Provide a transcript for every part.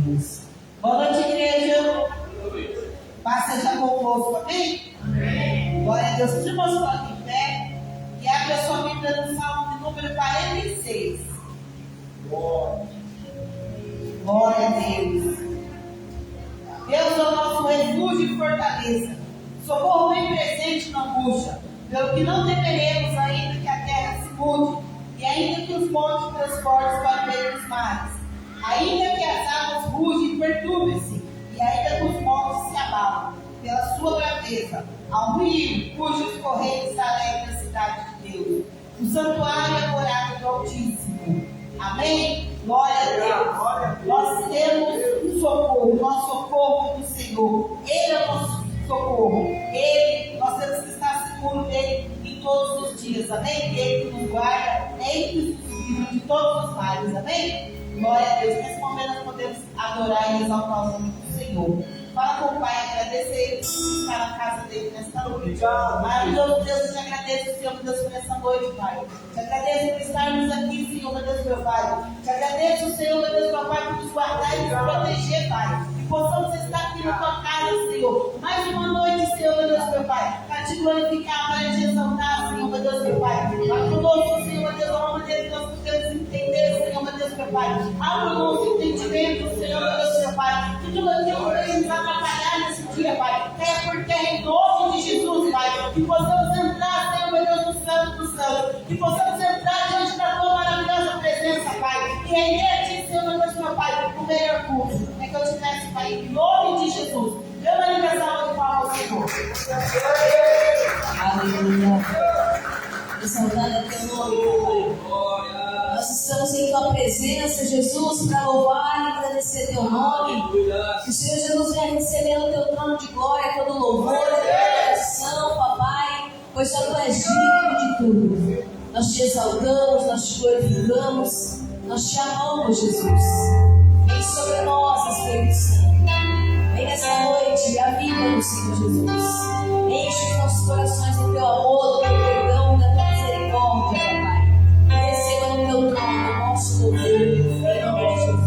Deus. Boa noite, igreja. Paz seja convosco, amém? Amém. Glória a Deus. Os irmãos colocam em pé e abre a sua Bíblia no Salmo de número 46. Glória a Deus. Deus é o nosso refúgio e fortaleza, socorro bem presente na angústia, pelo que não temeremos, ainda que a terra se mude, e ainda que os montes transportes para o meio dos mares, ainda que as águas rugem e perturbem-se, e ainda que os montes se abalam, pela sua grandeza, há um rio cujos correios alegram a cidade de Deus, o santuário é a morada do Altíssimo. Amém? Glória a Deus. Nós temos um socorro, nosso socorro é do Senhor. Ele é o nosso socorro. Nós temos que estar seguros dele em todos os dias. Amém? Ele que nos guarda entre os filhos de todos os males. Amém? Glória a Deus. Nesse momento nós podemos adorar e exaltar o nome do Senhor. Fala com o Pai, agradecer ele por estar na casa dele nesta noite. Maravilhoso Deus, eu te agradeço, Senhor, Deus, por essa noite, Pai. Te agradeço por estarmos aqui, Senhor, meu Deus, meu Pai. Te agradeço, Senhor, meu Deus, meu Pai, por nos guardar e nos proteger, Pai. Que possamos estar aqui na tua casa, Senhor. Mais uma noite, Senhor, meu Deus, meu Pai. Para te glorificar, para te exaltar, Senhor, meu Deus, meu Pai. Para conosco, Senhor, meu Deus, a maneira que nós podemos entender, Senhor, meu Deus, meu Pai. Abra o nosso entendimento, Senhor, meu Deus, meu Pai. Que tudo aquilo que nos atrapalhar nesse dia, Pai, é porque é em nome de Jesus, Pai, que possamos entrar, Senhor, meu Deus, no santo do santo, que possamos entrar diante da tua maravilhosa presença, Pai, e render a ti, Senhor, meu Deus, meu Pai, o melhor culto é que eu te peço, Pai, em nome de Jesus. Dê uma ligação de palmas ao Senhor. Aleluia. Exaltando o teu nome, Pai. Nós estamos em tua presença, Jesus, para louvar e agradecer teu nome. Que o Senhor Jesus venha receber no teu trono de glória todo louvor, adoração, papai, pois só tu és digno de tudo. Nós te exaltamos, nós te glorificamos, nós te amamos, Jesus. Vem sobre nós, Espírito Santo. Vem nessa noite, aviva-nos, Senhor Jesus. Enche os nossos corações do teu amor, do teu perdão, da tua misericórdia, papai. E receba no teu trono o nosso louvor, em nome de Jesus.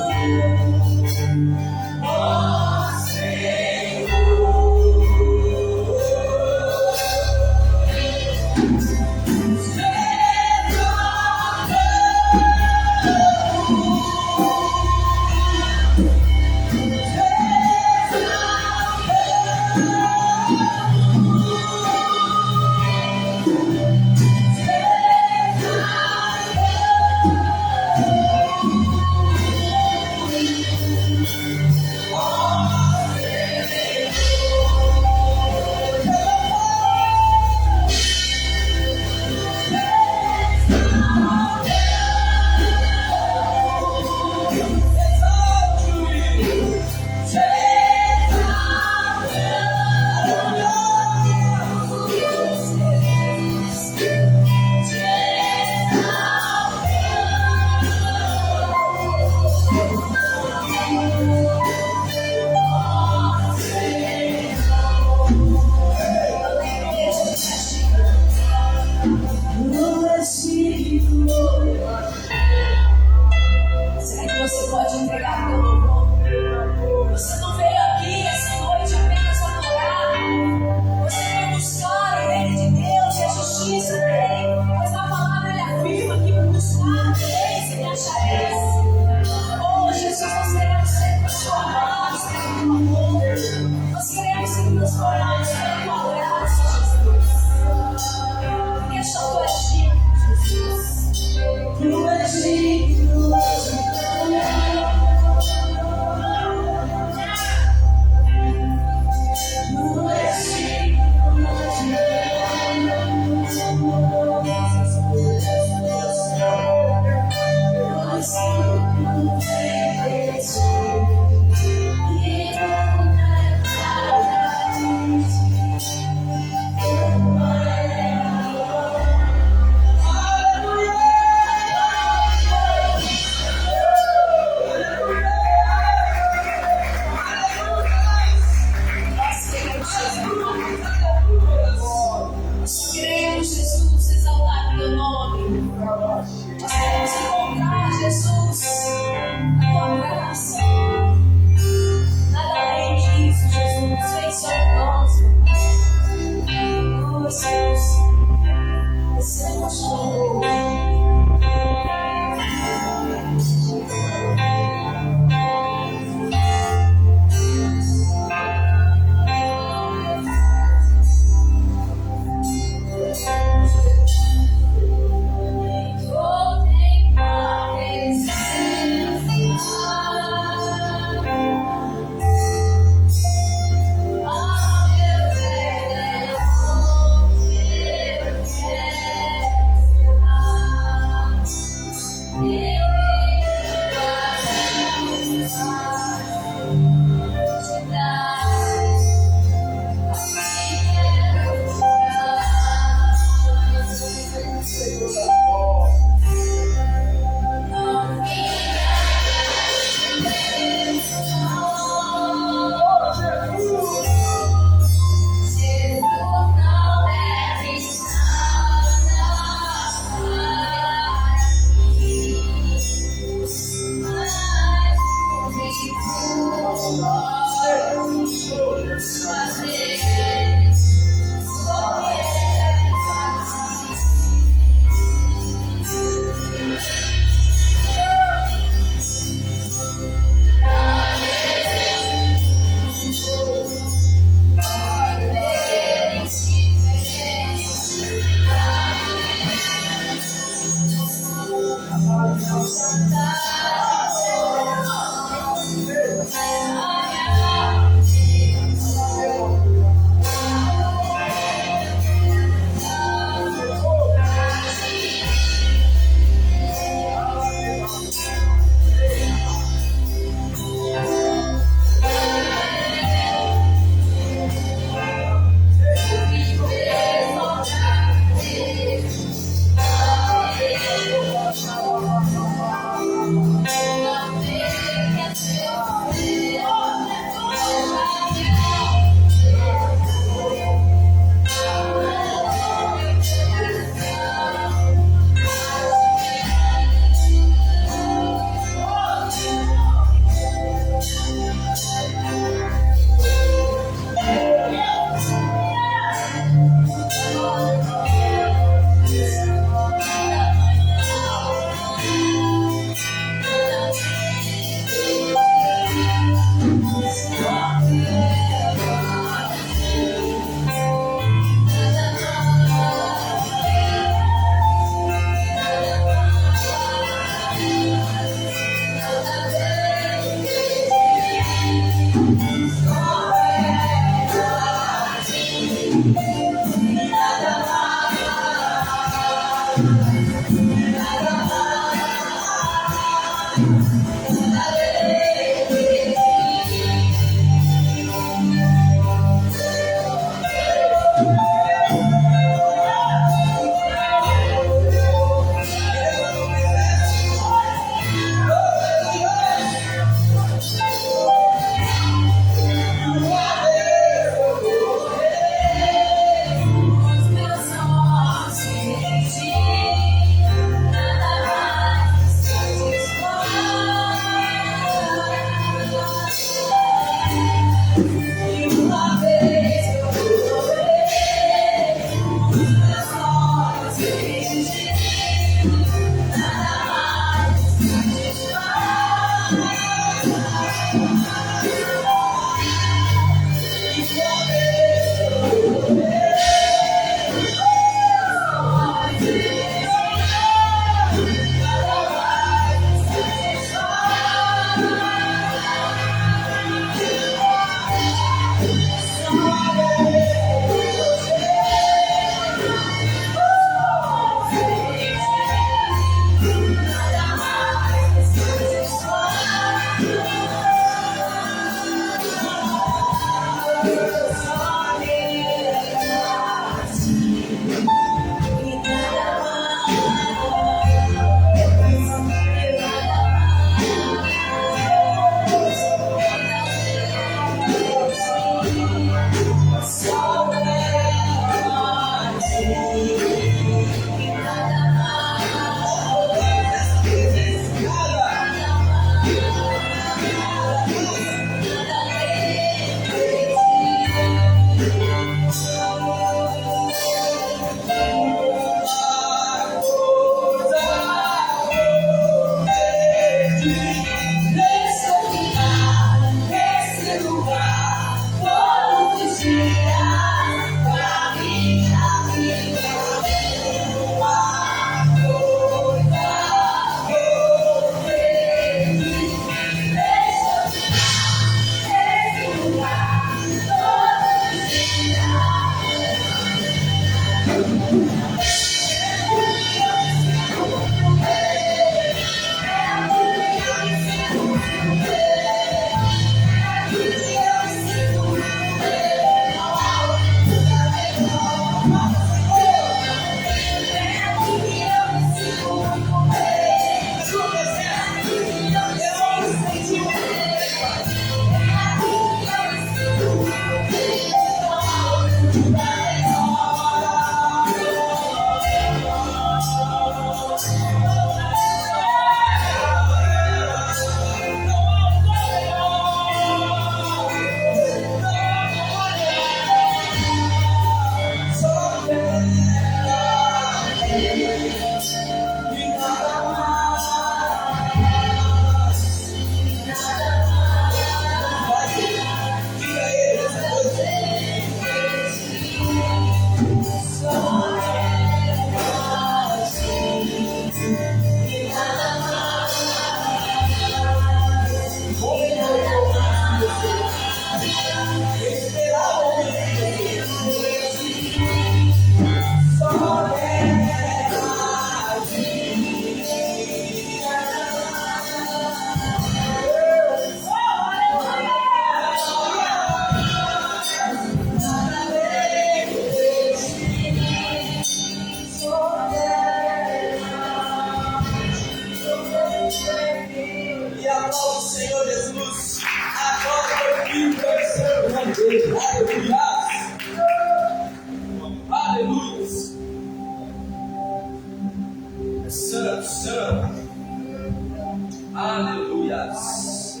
Aleluias.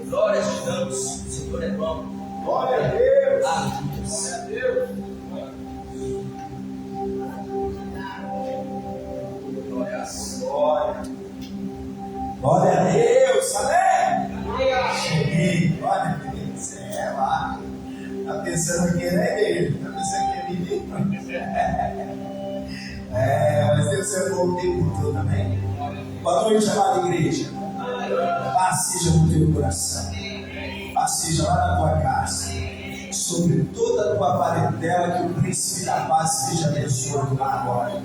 Glórias te damos, o Senhor é bom. Glória a Deus. Glória a Deus. Glória. Glória a Deus. Amém. Cheguei. Glória a Deus. É lá. Tá pensando que é ele? Tá pensando que é menino? Mas Deus é bom o tempo todo, amém? Boa noite, amada igreja. Paz seja no teu coração. Paz seja lá na tua casa. Sobre toda a tua parentela, que o príncipe da paz seja abençoado lá agora.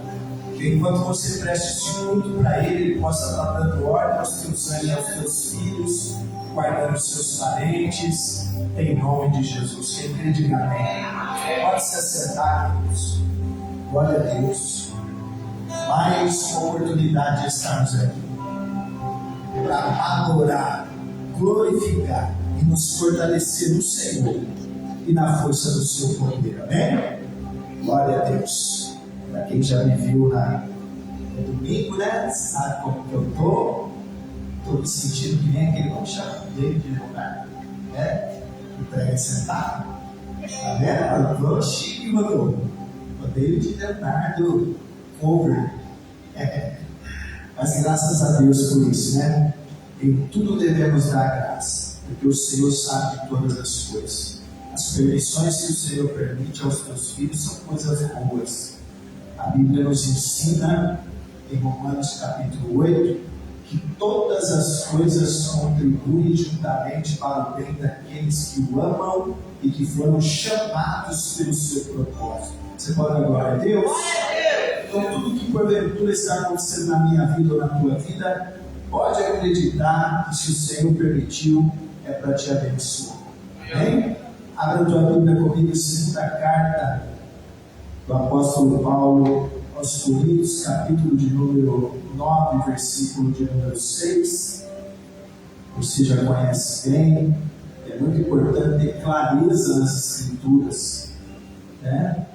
Que enquanto você preste esse culto para ele possa estar dando ordem aos teus anjos, aos teus filhos, guardando os seus parentes, em nome de Jesus. Quem crê, diga amém. Pode se assentar, queridos. Glória a Deus. Mais uma oportunidade de estarmos aqui para adorar, glorificar e nos fortalecer no Senhor e na força do seu poder. Amém? Glória a Deus. Para quem já me viu no domingo, né? Sabe como que eu estou? Estou me sentindo que nem aquele, como chama? David Leonardo, né? Que prega sentado. Tá vendo? Eu estou chique, mano. O David Leonardo cover. Mas graças a Deus por isso, né? Em tudo devemos dar graça. porque o Senhor sabe de todas as coisas. As permissões que o Senhor permite aos teus filhos são coisas boas. A Bíblia nos ensina, em Romanos capítulo 8, que todas as coisas contribuem juntamente para o bem daqueles que o amam e que foram chamados pelo seu propósito. Você pode dar glória a Deus? Então, tudo que porventura está acontecendo na minha vida ou na tua vida, pode acreditar que se o Senhor permitiu, é para te abençoar. Amém? Abra a tua Bíblia comigo, segunda carta do apóstolo Paulo aos Coríntios, capítulo de número 9, versículo de número 6. Você já conhece bem, é muito importante ter clareza nas Escrituras, né?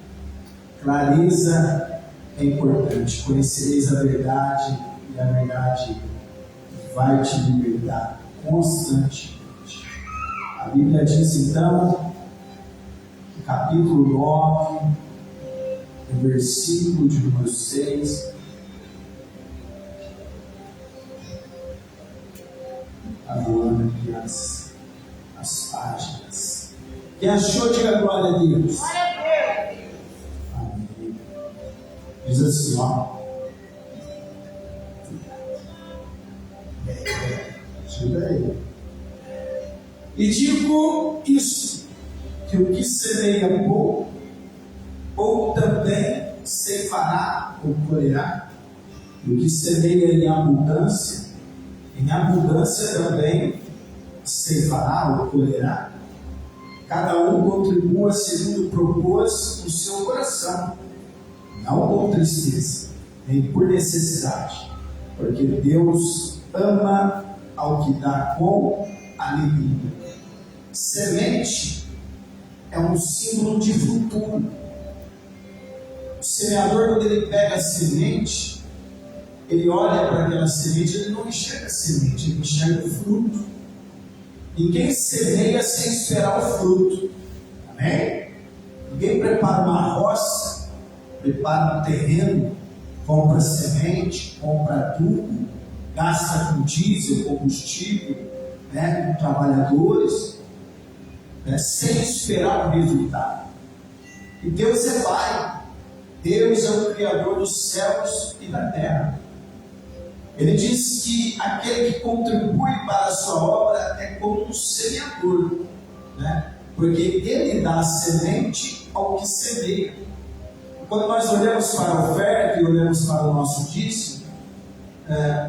Clareza é importante. Conhecereis a verdade e a verdade vai te libertar constantemente. A Bíblia diz então, no capítulo 9, no versículo de número 6, está voando aqui as páginas. Quem achou, diga glória a Deus. Amém. Diz assim, ó. Ajuda aí. E digo isso, que o que semeia pouco, ou também ceifará ou colherá, e o que semeia em abundância também ceifará ou colherá. Cada um contribua segundo propôs no seu coração, não com tristeza, nem por necessidade, porque Deus ama ao que dá com alegria. Semente é um símbolo de futuro. O semeador, quando ele pega a semente, ele olha para aquela semente, ele não enxerga a semente, ele enxerga o fruto. Ninguém semeia sem esperar o fruto. Amém? Ninguém prepara uma roça, prepara um terreno, compra semente, compra adubo, gasta com diesel, combustível, com trabalhadores, sem esperar o resultado. E Deus é Pai. Deus é o Criador dos céus e da terra. Ele diz que aquele que contribui para a sua obra é como um semeador, porque ele dá a semente ao que semeia. Quando nós olhamos para a oferta e olhamos para o nosso dízimo,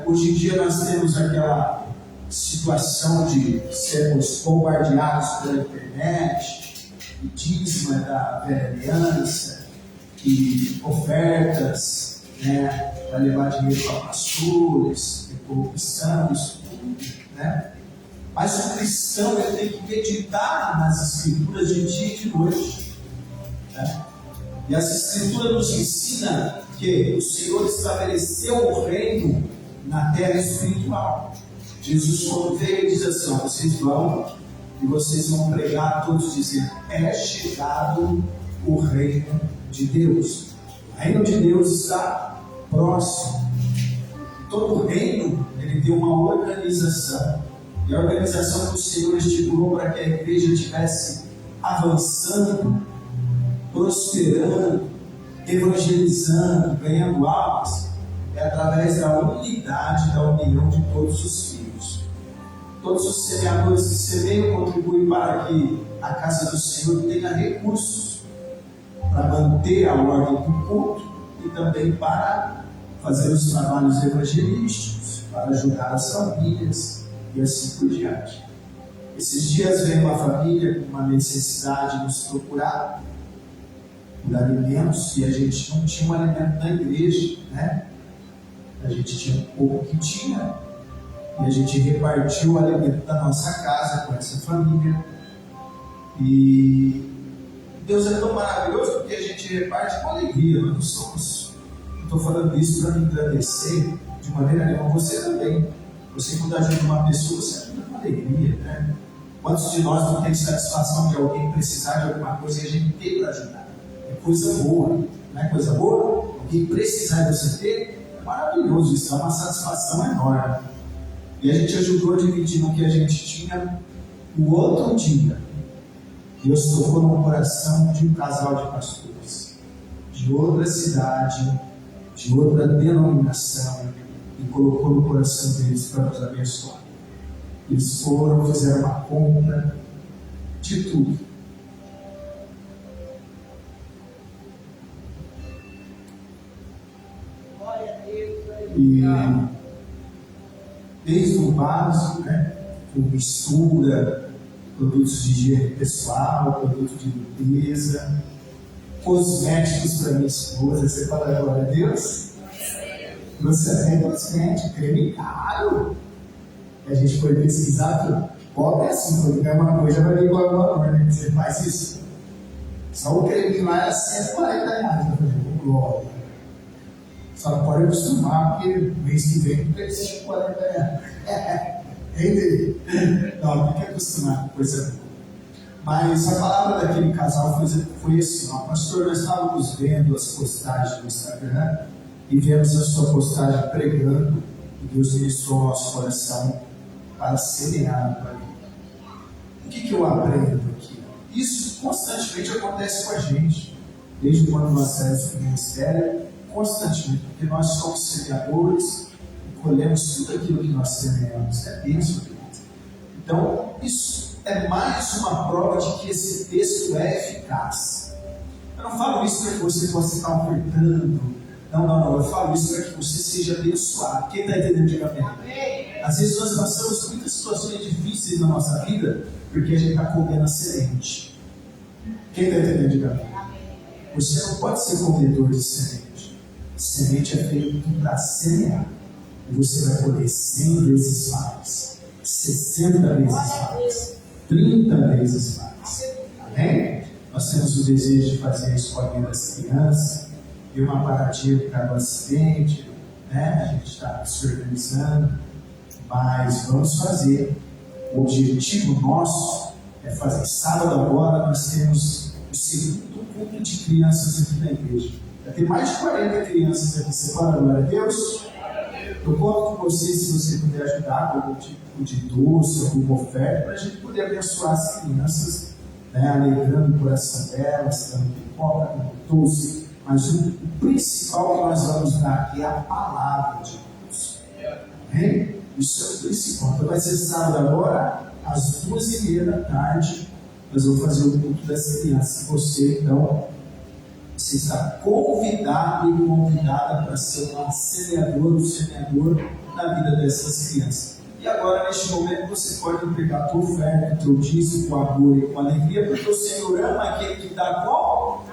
hoje em dia nós temos aquela situação de sermos bombardeados pela internet, e dízimo é da velha aliança, e ofertas, para levar dinheiro para pastores, e corrupção, isso tudo, Mas o cristão ele tem que meditar nas Escrituras de dia e de noite, E as Escrituras nos ensinam que o Senhor estabeleceu o reino na terra espiritual. Jesus, quando veio, diz assim: vocês vão e vocês vão pregar, todos dizendo: é chegado o reino de Deus. O reino de Deus está próximo. Todo reino ele tem uma organização, e a organização que o Senhor estipulou para que a igreja estivesse avançando, prosperando, evangelizando, ganhando almas, é através da unidade, da união de todos os filhos. Todos os semeadores que semeiam contribuem para que a casa do Senhor tenha recursos para manter a ordem do culto e também para fazer os trabalhos evangelísticos, para ajudar as famílias e assim por diante. Esses dias veio uma família com uma necessidade de nos procurar por alimentos, e a gente não tinha um alimento na igreja, A gente tinha um pouco que tinha, e a gente repartiu o alimento da nossa casa com essa família. E Deus é tão maravilhoso porque a gente reparte com alegria. Nós não somos, não estou falando isso para me engrandecer de maneira nenhuma. Você também, você quando ajuda uma pessoa, você ajuda com alegria, Quantos de nós não tem satisfação de alguém precisar de alguma coisa e a gente tem para ajudar? É coisa boa, não é coisa boa? Alguém precisar de você ter, é maravilhoso, isso é uma satisfação enorme. E a gente ajudou dividindo o que a gente tinha O outro dia, Deus tocou no coração de um casal de pastores, de outra cidade, de outra denominação, e colocou no coração deles para nos abençoar. Eles foram, fizeram uma compra de tudo. E desde o básico, com mistura, produtos de higiene pessoal, produtos de limpeza, cosméticos para minha esposa. Você fala glória a Deus? Você tem cosmético, creme caro. A gente foi pesquisar, pobre é assim, quando ganha uma coisa vai vir com alguma coisa, né? Você faz isso. Só o creme lá era R$140. Eu falei, glória. Só não pode acostumar, porque mês que vem não precisa de R$40. Entendeu? Não tem que acostumar com coisa boa. Mas a palavra daquele casal foi assim: ó, pastor, nós estávamos vendo as postagens no Instagram e vemos a sua postagem pregando, e Deus ministrou o nosso coração para semear para mim. O que eu aprendo aqui? Isso constantemente acontece com a gente, desde quando nós saímos do ministério, constantemente, porque nós somos semeadores e colhemos tudo aquilo que nós semeamos. É isso, querido. Então, isso é mais uma prova de que esse texto é eficaz. Eu não falo isso para que você possa estar ofertando. Não. Eu falo isso para que você seja abençoado. Quem está entendendo, diga amém. Às vezes nós passamos muitas situações difíceis na nossa vida porque a gente está comendo a semente. Quem está entendendo, diga amém. Você não pode ser comedor de semente. Semente é feito para semear. E você vai colher 100 vezes mais, 60 vezes mais, 30 vezes mais. Amém? Nós temos o desejo de fazer a escolinha das crianças. E uma paradinha por causa do acidente, a gente está se organizando, mas vamos fazer. O objetivo nosso é fazer. Sábado agora nós temos o segundo culto de crianças aqui na igreja. Vai ter mais de 40 crianças aqui. Você fala glória a Deus? Eu conto com você, se você puder ajudar com algum tipo de doce, alguma oferta, para a gente poder abençoar as crianças, alegrando o coração delas, dando pipoca, dando doce. Mas o principal que nós vamos dar aqui é a palavra de Deus. Amém? Isso é o principal. Então vai ser sábado agora, às 2h30 nós vamos fazer o culto das crianças. Você, então, você está convidado e convidada para ser um semeador na vida dessas crianças. E agora, neste momento, você pode entregar a tua oferta, o teu dízimo com amor e com alegria, porque o Senhor ama aquele que dá com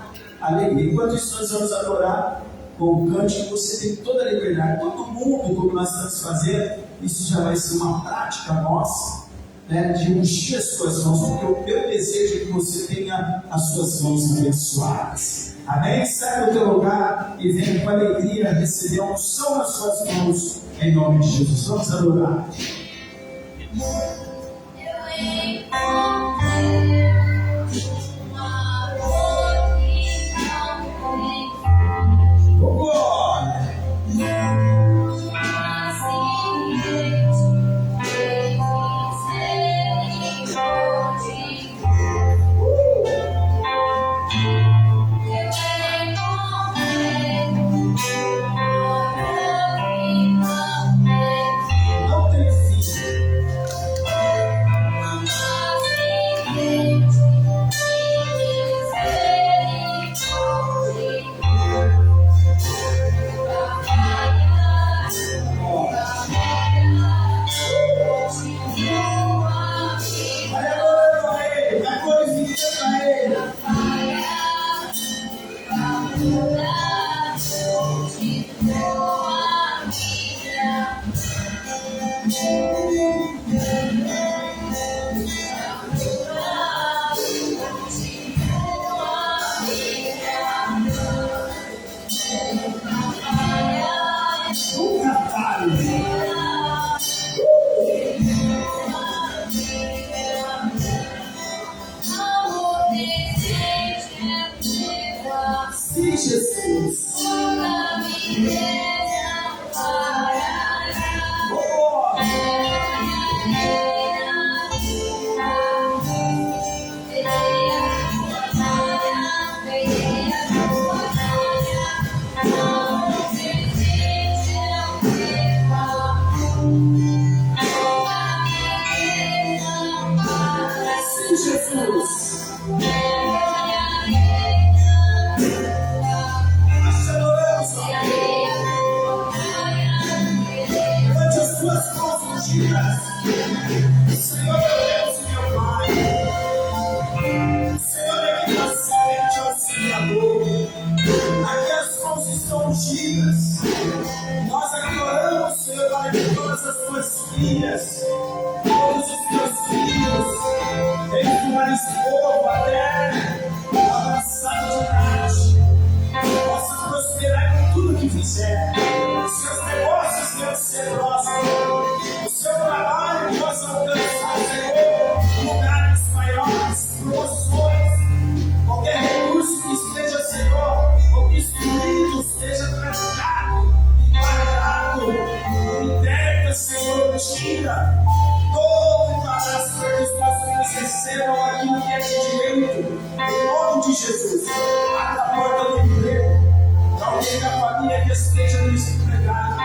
alegria. Enquanto isso, nós vamos adorar com o cântico. Você tem toda a liberdade, todo mundo, como nós estamos fazendo. Isso já vai ser uma prática nossa, de ungir as suas mãos, porque o meu desejo é que você tenha as suas mãos abençoadas. Amém? Sai do teu lugar e venha com alegria receber a unção nas suas mãos, em nome de Jesus. Vamos adorar. Jesus. Nós te adoramos, ó. Levante as tuas mãos ungidas. Senhor, meu Deus e meu Pai. O Senhor é que dá semente ao semeador. Aqui as mãos estão ungidas. Nós aqui oramos, Senhor, para que todas as tuas filhas, todos os teus filhos, desde o mais novo até o avançado de idade, possam prosperar em tudo que fizer. Os seus negócios venham ser prósperos. O seu trabalho possa alcançar, Senhor, lugares maiores, promoções. Qualquer recurso que esteja, Senhor, obstruído, esteja trancado, guardado, liberta, Senhor, tira todo embaraço para que os nossos filhos recebam aquilo que é de direito. Em nome de Jesus, abra a porta do emprego, para alguém da família que esteja desempregado,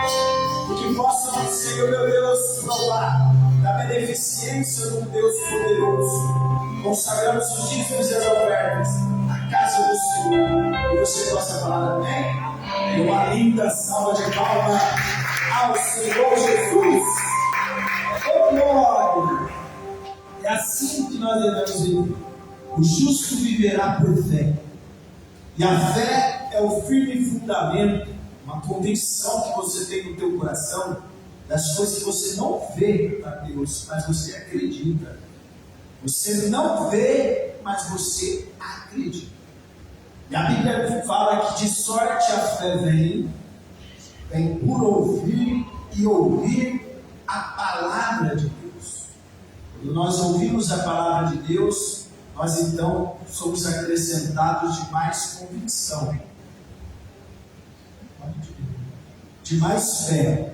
e que possam, Senhor, meu Deus, provar da beneficência de um Deus poderoso. Consagramos os dízimos e as ofertas à casa do Senhor. E você possa falar amém? E uma linda salva de palmas ao Senhor Jesus. Oh, glória! É assim que nós devemos viver. O justo viverá por fé. E a fé é o firme fundamento, uma convicção que você tem no teu coração das coisas que você não vê para Deus, mas você acredita. Você não vê, mas você acredita. E a Bíblia fala que de sorte a fé vem por ouvir e ouvir a palavra de Deus. Quando nós ouvimos a palavra de Deus, nós então somos acrescentados de mais convicção, de mais fé.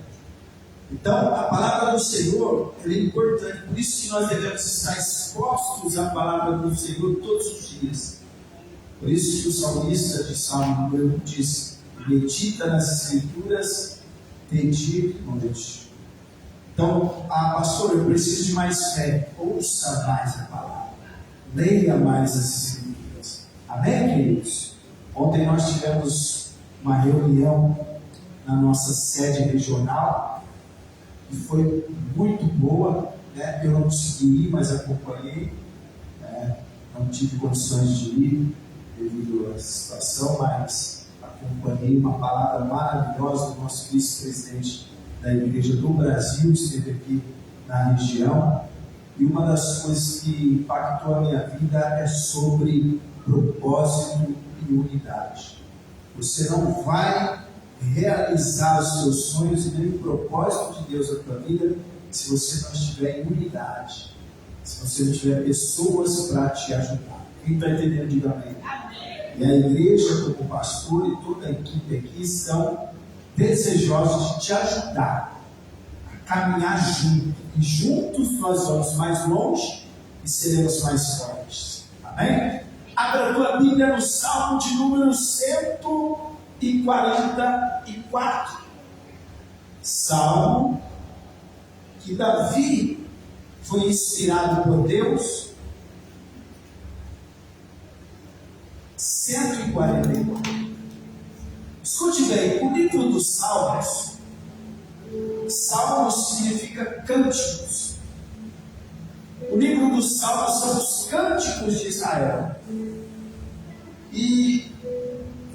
Então, a palavra do Senhor é importante, por isso que nós devemos estar expostos à palavra do Senhor todos os dias. Por isso que o salmista de Salmo 1 diz: medita nas Escrituras de dia e noite. Então, pastor, eu preciso de mais fé. Ouça mais a palavra, leia mais as Escrituras. Amém, queridos? Ontem nós tivemos uma reunião na nossa sede regional, que foi muito boa, né? Eu não consegui ir, mas acompanhei, não tive condições de ir devido à situação, mas acompanhei uma palavra maravilhosa do nosso vice-presidente da Igreja do Brasil, esteve aqui na região, e uma das coisas que impactou a minha vida é sobre propósito e unidade. Você não vai realizar os seus sonhos e nem o propósito de Deus na tua vida se você não estiver em unidade, se você não tiver pessoas para te ajudar. Quem está entendendo, diga amém. E a igreja, como pastor e toda a equipe aqui, estão desejosos de te ajudar a caminhar junto, e juntos nós vamos mais longe e seremos mais fortes. Amém? Abra a tua Bíblia no Salmo de número 144. Salmo que Davi foi inspirado por Deus. 144. Escute bem, o livro dos Salmos, Salmos significa cânticos. O livro dos Salmos são os cânticos de Israel. E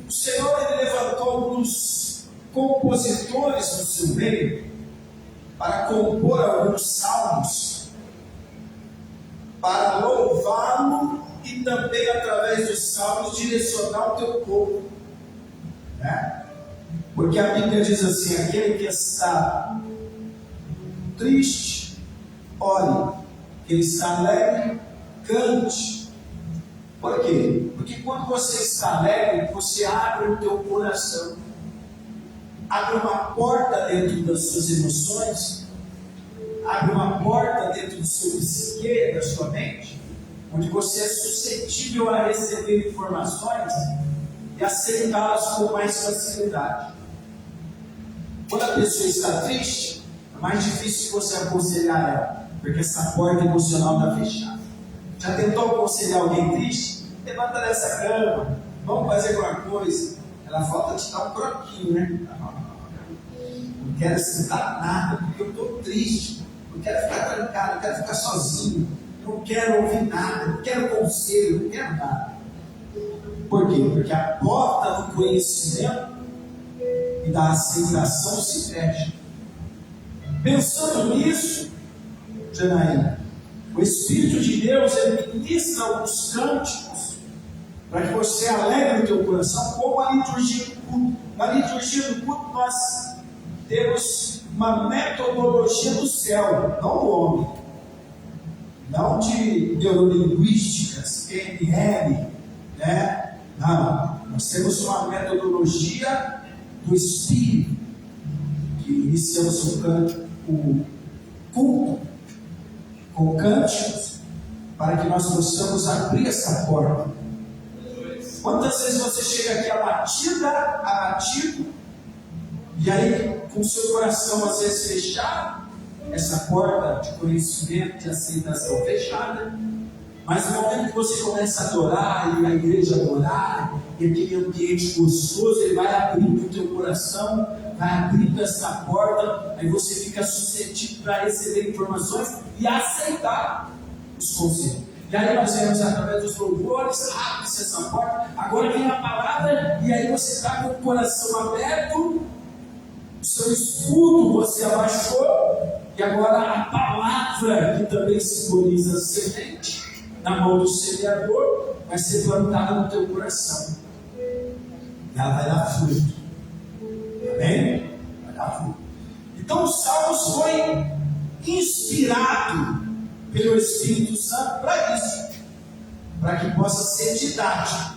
o Senhor ele levantou alguns compositores no seu meio para compor alguns salmos, para louvá-lo e também através dos salmos direcionar o teu povo, né? Porque a Bíblia diz assim: aquele que está triste, ore; quem está alegre, cante. Por quê? Porque quando você está alegre, você abre o teu coração, abre uma porta dentro das suas emoções, abre uma porta dentro do seu psique, da sua mente, onde você é suscetível a receber informações e aceitá-las com mais facilidade. Quando a pessoa está triste, é mais difícil você aconselhar ela, porque essa porta emocional está fechada. Já tentou aconselhar alguém triste? Levanta dessa cama, vamos fazer alguma coisa. Ela falta te dar um croquinho, né? Não quero sentar nada, porque eu estou triste. Não quero ficar trancado, não quero ficar sozinho. Não quero ouvir nada, não quero conselho, não quero nada. Por quê? Porque a porta do conhecimento e da aceitação se fecha. Pensando nisso, Janaína, o Espírito de Deus, ele ministra alguns cânticos para que você alegre o teu coração, como a liturgia do culto. Na liturgia do culto nós temos uma metodologia do céu, não do homem, não de neurolinguísticas, PNL, né? Não, nós temos uma metodologia do Espírito, que iniciamos o culto com cânticos, para que nós possamos abrir essa porta. Quantas vezes você chega aqui abatido, e aí com o seu coração às vezes fechado, essa porta de conhecimento, de aceitação fechada, mas no momento que você começa a adorar, e a igreja adorar, e aquele ambiente gostoso, ele vai abrindo o teu coração, vai abrindo essa porta, aí você fica suscetível para receber informações e aceitar os conselhos. E aí nós vemos através dos louvores, abre-se essa porta, agora vem a palavra, e aí você está com o coração aberto, o seu escudo você abaixou, e agora a palavra, que também simboliza a semente, na mão do semeador, vai ser plantada no teu coração. E ela vai dar fruto. Amém? Vai dar fruto. Então o Salmos foi inspirado pelo Espírito Santo para isso. Para que possa ser didático.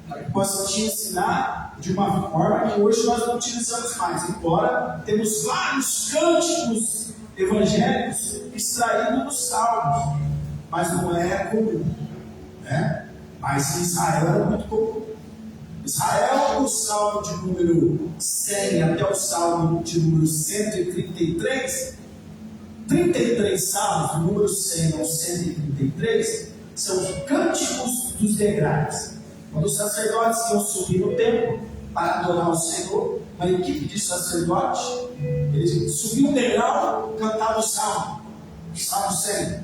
Para que possa te ensinar de uma forma que hoje nós não utilizamos mais. Embora temos vários cânticos evangélicos extraídos dos Salmos. Mas não é comum, né? Mas em Israel era muito comum. Israel, do Salmo de número 100 até o Salmo de número 133, 33 salmos, do número 100 ao 133, são os cânticos dos degraus. Quando os sacerdotes iam subir no templo para adorar o Senhor, uma equipe de sacerdotes, eles subiam o degrau, cantavam o Salmo 100.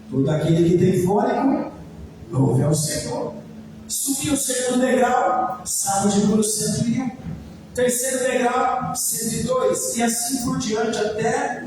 Todo aquele que tem fôlego, louve ao Senhor. Subiu o segundo degrau, Salmo de número 101. Terceiro degrau, 102. E assim por diante até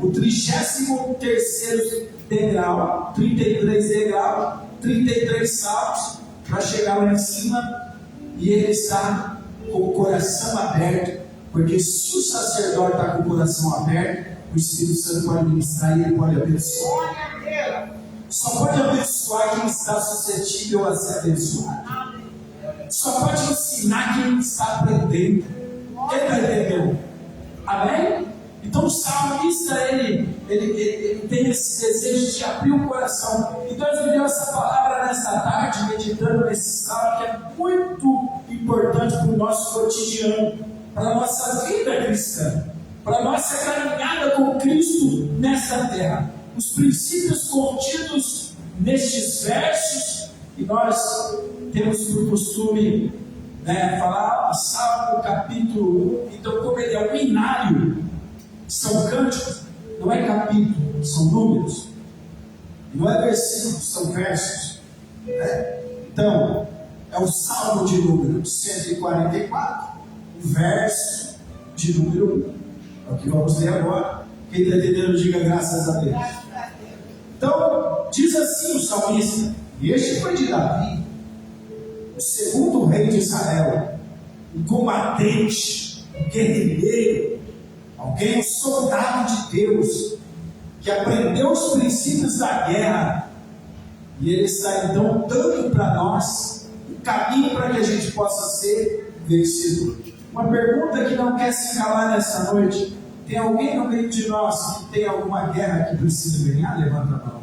o 33º degrau, 33 degrau, 33 salmos, para chegar lá em cima. E ele está com o coração aberto, porque se o sacerdote está com o coração aberto, o Espírito Santo pode ministrar e ele pode abençoar. Só pode abençoar quem está suscetível a ser abençoado. Só pode ensinar quem está aprendendo. Quem está entendendo? Amém? Então o salmista ele tem esse desejo de abrir o coração. E Deus me deu essa palavra nessa tarde, meditando nesse salmo, que é muito importante para o nosso cotidiano, para a nossa vida cristã, para a nossa caminhada com Cristo nessa terra. Os princípios contidos nestes versos, e nós temos por costume falar Salmo capítulo 1, então como ele é um binário, são cânticos, não é capítulo, são números, não é versículos, são versos, né? Então, é o Salmo de número 144, o verso de número 1, é o que vamos ler agora. Quem está entendendo, diga graças a Deus. Então, diz assim o salmista, e este foi de Davi, o segundo rei de Israel, um combatente, um guerreiro, alguém, um soldado de Deus, que aprendeu os princípios da guerra, e ele está então dando para nós um caminho para que a gente possa ser vencedor. Uma pergunta que não quer se calar nessa noite: tem alguém no meio de nós que tem alguma guerra que precisa ganhar? Levanta a mão.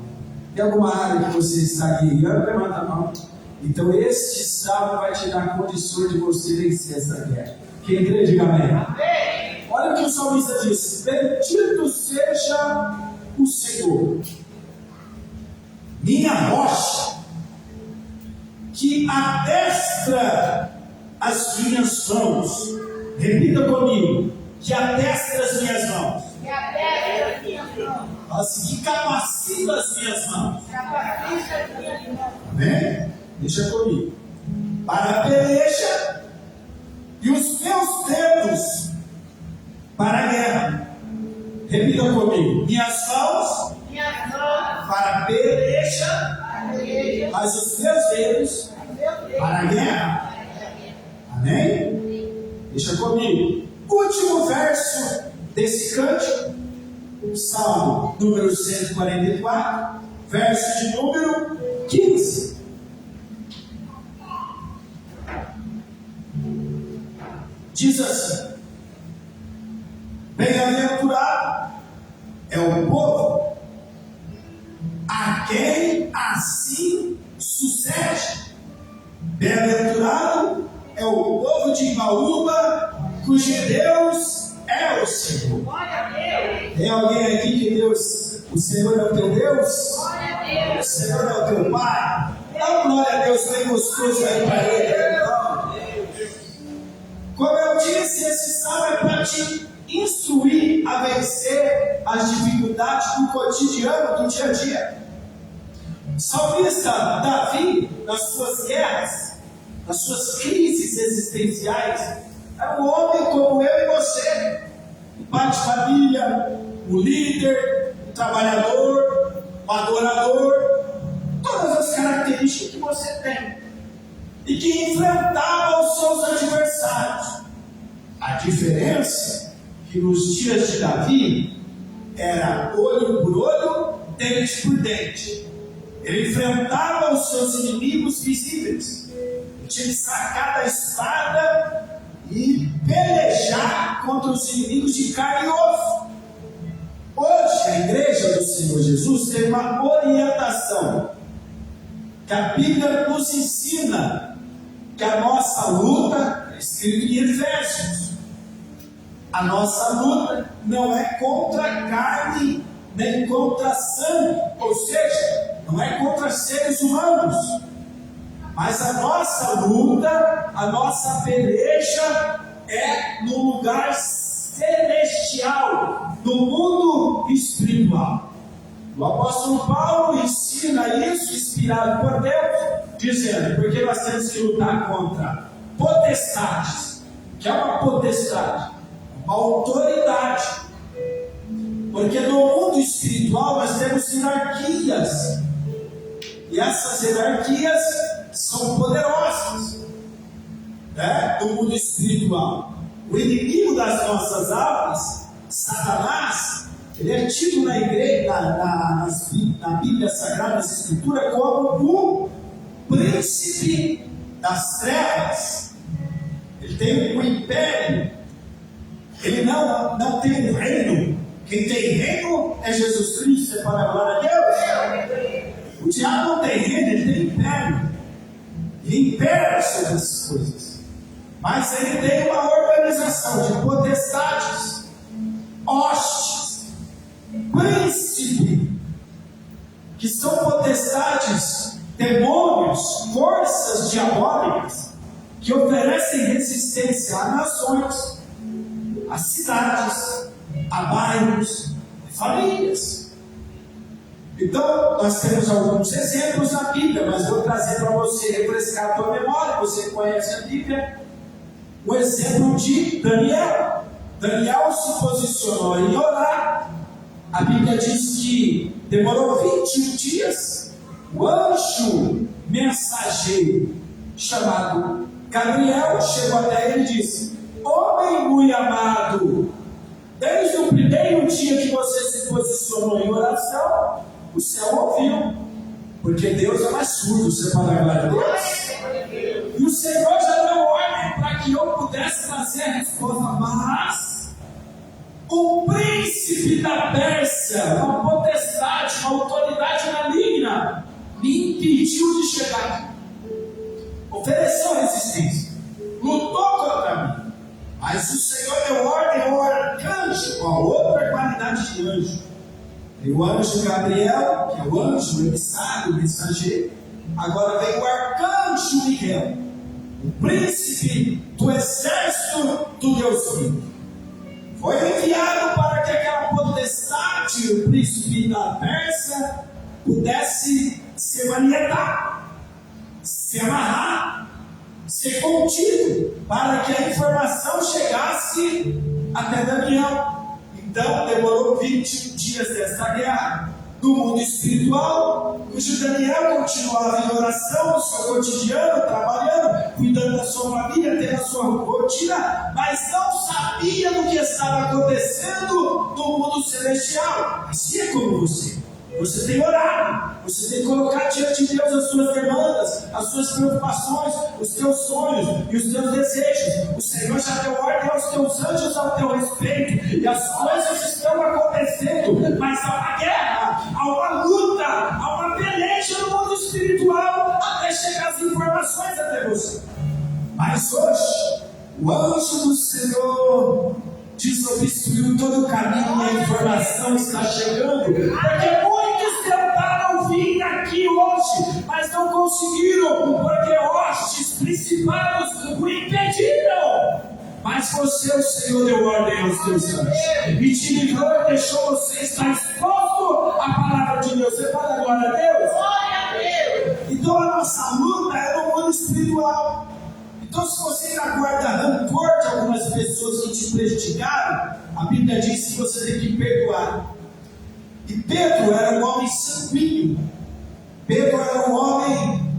Tem alguma área que você está guerreando? Levanta a mão. Então este salmo vai te dar condições de você vencer essa guerra. Quem crê, diga amém. Amém. Olha o que o salmista diz: bendito seja o Senhor, minha rocha, que adestra as minhas mãos. Repita comigo, que adestra as minhas mãos. Que adestra as minhas mãos. Assim, que capacita as minhas mãos. Capacita as minhas mãos. Amém? Deixa comigo. Para a peleja e os meus dedos para a guerra. Repita comigo. Minhas mãos para a peleja, mas os meus dedos para a guerra. Amém? Deixa comigo. Último verso desse cântico, Salmo número 144, verso de número 15. Diz assim: bem-aventurado é o povo a quem assim sucede. Bem-aventurado é o povo de Ibaúba, cujo Deus é o Senhor. Tem alguém aqui que Deus, o Senhor é o teu Deus? O Senhor é o teu Pai? Dá uma glória a Deus bem gostoso aí para Ele. Então, como eu disse, esse salmo é para te instruir a vencer as dificuldades do cotidiano, do dia a dia. O salmista Davi, nas suas guerras, nas suas crises existenciais, era um homem como eu e você, um pai de família, um líder, um trabalhador, um adorador, todas as características que você tem, e que enfrentava os seus adversários. A diferença é que nos dias de Davi era olho por olho, dente por dente. Ele enfrentava os seus inimigos visíveis. Ele tinha que sacar da espada e pelejar contra os inimigos de carne e osso. Hoje, a igreja do Senhor Jesus tem uma orientação que a Bíblia nos ensina, que a nossa luta, é escrito em Efésios, a nossa luta não é contra a carne, nem contra a sangue, ou seja, não é contra seres humanos, mas a nossa luta, a nossa peleja é no lugar celestial, no mundo espiritual. O apóstolo Paulo ensina isso, inspirado por Deus, dizendo, porque nós temos que lutar contra potestades, que é uma potestade, uma autoridade, porque no mundo espiritual nós temos hierarquias, e essas hierarquias são poderosas, né? No mundo espiritual. O inimigo das nossas almas, Satanás, ele é tido na igreja, na Bíblia Sagrada, nas Escrituras, como o príncipe das trevas. Ele tem um império, ele não tem um reino. Quem tem reino é Jesus Cristo, é para a glória de Deus. O diabo não tem reino, ele tem império. Ele impera sobre as coisas. Mas ele tem uma organização de potestades, hostes, príncipe, que são potestades, demônios, forças diabólicas, que oferecem resistência a nações, a cidades, a bairros, a famílias. Então, nós temos alguns exemplos na Bíblia, mas vou trazer para você, refrescar a tua memória. Você conhece a Bíblia? O exemplo de Daniel. Daniel se posicionou em orar. A Bíblia diz que demorou 21 dias. O anjo mensageiro, chamado Gabriel, chegou até ele e disse: homem muito amado, desde o primeiro dia que você se posicionou em oração, o céu ouviu, porque Deus é mais surdo, você pode falar de Deus? E o Senhor já deu ordem para que eu pudesse trazer a resposta, mas o príncipe da Pérsia, uma potestade, uma autoridade maligna, me impediu de chegar aqui. Ofereceu resistência, lutou contra mim, mas o Senhor deu ordem ao arcanjo, a outra qualidade de anjo. E o anjo Gabriel, que é o anjo, o emissário, o mensageiro. Agora vem o arcanjo Miguel, o príncipe do exército do Deus vivo. Foi enviado para que aquela potestade, o príncipe da Pérsia, pudesse se manietar, se amarrar, ser contido, para que a informação chegasse até Daniel. Então demorou 21 dias desta guerra no mundo espiritual, cujo Daniel continuava em oração no seu cotidiano, trabalhando, cuidando da sua família, tendo a sua rotina, mas não sabia do que estava acontecendo no mundo celestial. Assim é como você. Você tem orado, você tem que colocar diante de Deus as suas demandas, as suas preocupações, os teus sonhos e os teus desejos. O Senhor já deu ordem aos teus anjos ao teu respeito, e as coisas estão acontecendo, mas há uma guerra, há uma luta, há uma peleja no mundo espiritual até chegar as informações até você. Mas hoje, o anjo do Senhor desobstruiu todo o caminho e a informação está chegando, porque muitos tentaram vir aqui hoje, mas não conseguiram, porque hostes principados o impediram. Mas você, o Senhor, deu ordem aos teus anjos e te livrou e deixou você estar exposto à palavra de Deus. Você fala glória a Deus? Glória a Deus! Então a nossa luta é no mundo espiritual. Então, se você ainda guarda rancor de algumas pessoas que te prejudicaram, a Bíblia diz que você tem que perdoar. E Pedro era um homem sanguíneo. Pedro era um homem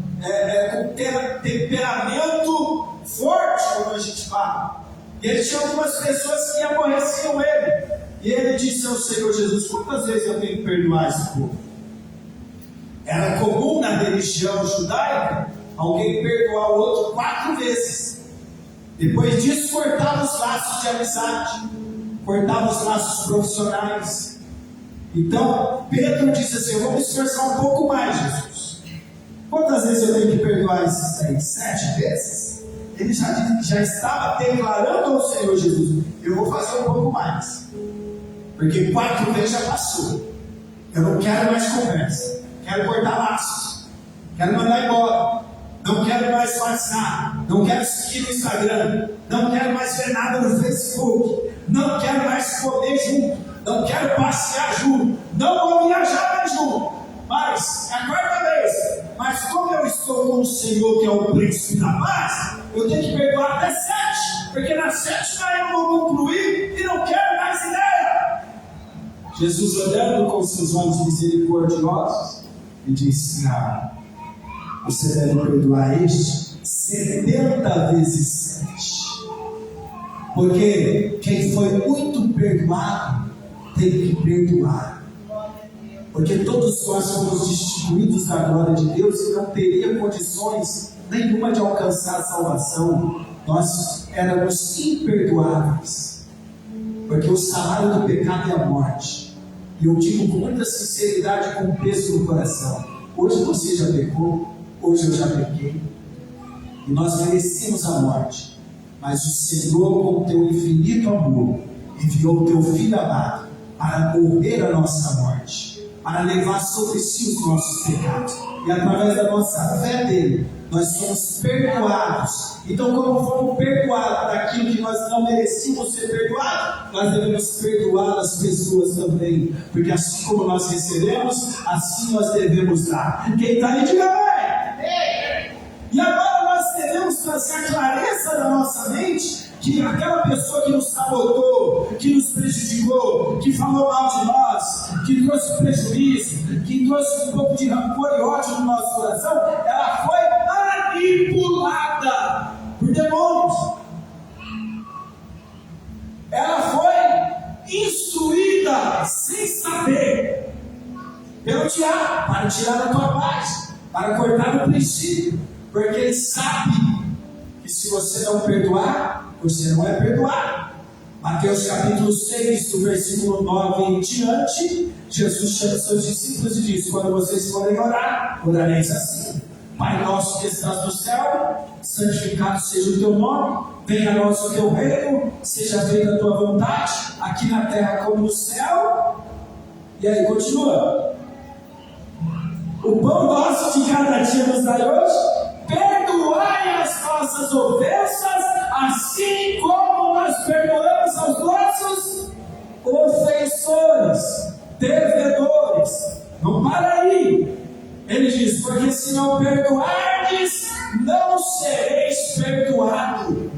com temperamento forte, como a gente fala. E ele tinha algumas pessoas que aborreciam ele. E ele disse ao Senhor Jesus: quantas vezes eu tenho que perdoar esse povo? Era comum na religião judaica alguém perdoar o outro 4 vezes. Depois disso, cortava os laços de amizade, cortava os laços profissionais. Então, Pedro disse assim: eu vou me esforçar um pouco mais, Jesus. Quantas vezes eu tenho que perdoar esses aí? 7 vezes? Ele já estava declarando ao Senhor Jesus: eu vou fazer um pouco mais, porque 4 vezes já passou. Eu não quero mais conversa, quero cortar laços, quero mandar embora. Não quero mais passar, não quero seguir no Instagram, não quero mais ver nada no Facebook, não quero mais comer junto, não quero passear junto, não vou viajar mais junto. Mas, é a 4ª vez, mas como eu estou com o Senhor, que é o príncipe da paz, eu tenho que perdoar até 7, porque na 7ª eu vou concluir e não quero mais ideia. Jesus, olhando com seus olhos misericordiosos, e disse: não, você deve perdoar este 70 vezes 7. Porque quem foi muito perdoado tem que perdoar. Porque todos nós fomos destituídos da glória de Deus e não teria condições nenhuma de alcançar a salvação. Nós éramos imperdoáveis. Porque o salário do pecado é a morte. E eu digo com muita sinceridade, com peso no coração: hoje você já pecou. Hoje eu já pequei, e nós merecíamos a morte, mas o Senhor, com teu infinito amor, enviou o teu Filho amado para morrer a nossa morte, para levar sobre si os nossos pecados, e através da nossa fé dele, nós somos perdoados. Então, como fomos perdoados daquilo que nós não merecíamos ser perdoados, nós devemos perdoar as pessoas também, porque assim como nós recebemos, assim nós devemos dar. Quem está aí, diga amém. E agora nós devemos trazer a clareza da nossa mente que aquela pessoa que nos sabotou, que nos prejudicou, que falou mal de nós, que trouxe prejuízo, que trouxe um pouco de rancor e ódio no nosso coração, ela foi manipulada por demônios. Ela foi instruída sem saber pelo diabo para tirar a tua paz, para cortar o princípio, porque ele sabe que se você não perdoar, você não é perdoado. Mateus capítulo 6, do versículo 9 em diante, Jesus chama seus discípulos e diz: quando vocês forem orar, orareis assim: Pai nosso que estás no céu, santificado seja o teu nome, venha a nós o teu reino, seja feita a tua vontade, aqui na terra como no céu. E aí, continua. O pão nosso de cada dia nos dai hoje. Perdoai as nossas ofensas, assim como nós perdoamos aos nossos ofensores, devedores. Não para aí. Ele diz, porque se não perdoardes, não sereis perdoados.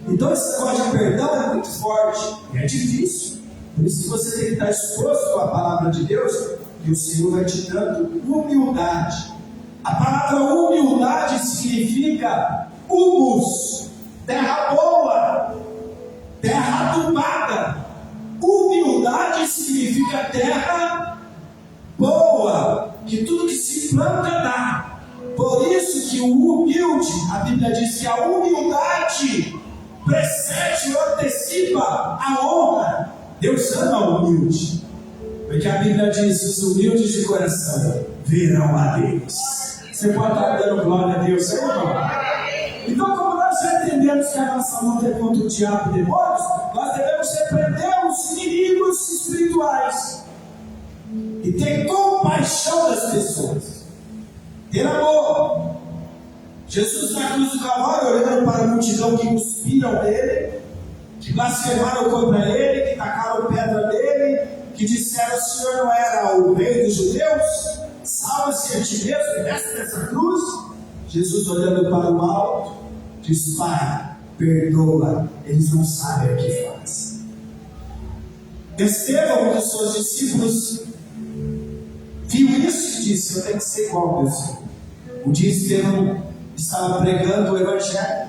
Então esse negócio de perdão é muito forte, é difícil. Por isso que você tem que estar exposto à palavra de Deus, e o Senhor vai te dando humildade. A palavra humildade significa humus, terra boa, terra adubada. Humildade significa terra boa, que tudo que se planta dá. Por isso que o humilde, a Bíblia diz que a humildade precede e antecipa a honra. Deus ama o humilde, porque a Bíblia diz: os humildes de coração verão a Deus. Você pode estar dando glória a Deus, aí, irmão? Então, como nós já entendemos que a nossa luta é contra o diabo e demônios, nós devemos repreender os inimigos espirituais e ter compaixão das pessoas, ter amor. Jesus na cruz do Calvário, olhando para a multidão que cuspiram nele, que blasfemaram contra ele, que tacaram pedra nele, que disseram: o Senhor não era o rei dos judeus? Salva-se a ti mesmo e desce dessa cruz. Jesus, olhando para o alto, diz: Pai, perdoa, eles não sabem o que fazem. Estevão, um dos seus discípulos, viu isso e disse: eu tenho que ser igual ao meu Senhor. Um dia Estevão estava pregando o Evangelho,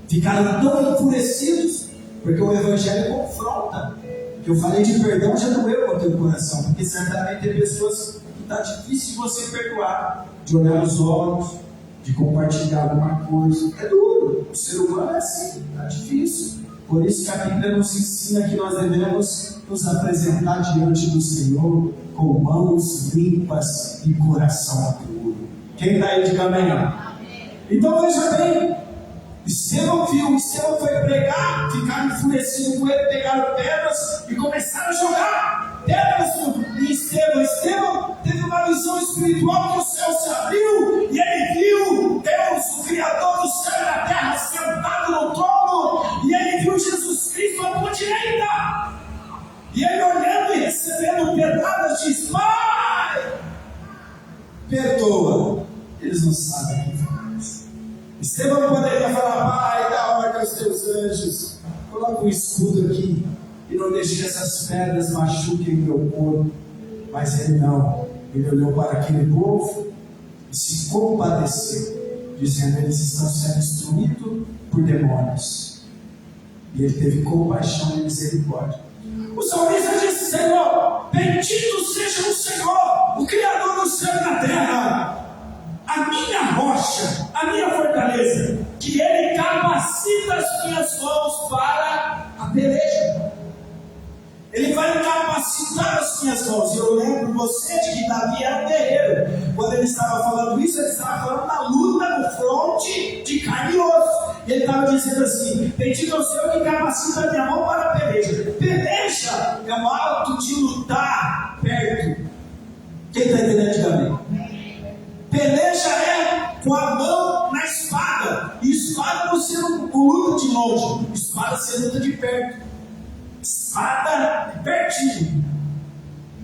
ficaram tão enfurecidos, porque o Evangelho confronta. Que eu falei de perdão já doeu no teu coração, porque certamente tem pessoas que está difícil você perdoar, de olhar nos olhos, de compartilhar alguma coisa. É duro, o ser humano é assim, está difícil. Por isso que a Bíblia nos ensina que nós devemos nos apresentar diante do Senhor com mãos limpas e coração puro. Quem está aí, diga amém. Então veja bem, Estevão foi pregar, ficaram enfurecidos com ele, pegaram pedras e começaram a jogar pedras em Estevão. Estevão teve uma visão espiritual que o céu se abriu e ele viu Deus, o Criador do céu e da terra, sentado no trono, e ele viu Jesus Cristo à sua direita. E ele olhando e recebendo pedradas diz: Pai, perdoa, eles não sabem o que faz. Estevão poderia falar: Pai, dá ordem aos teus anjos, coloca um escudo aqui e não deixe que essas pedras machuquem meu corpo. Mas ele não, ele olhou para aquele povo e se compadeceu, dizendo: eles estão sendo destruídos por demônios. E ele teve compaixão e misericórdia. O salmista disse: Senhor, bendito seja o Senhor, o Criador do céu e da terra, a minha rocha, a minha fortaleza, que Ele capacita as minhas mãos para a peleja. Ele vai capacitar as minhas mãos. Eu lembro você de que Davi era um guerreiro. Quando ele estava falando isso, ele estava falando da luta no fronte de carne e osso. Ele estava dizendo assim: bendito é o Senhor que capacita a minha mão para a peleja. Peleja é o ato de lutar perto. Quem está entendendo, diga amém. Peleja é com a mão na espada. E espada você não luta de longe, espada você luta de perto. Espada é pertinho.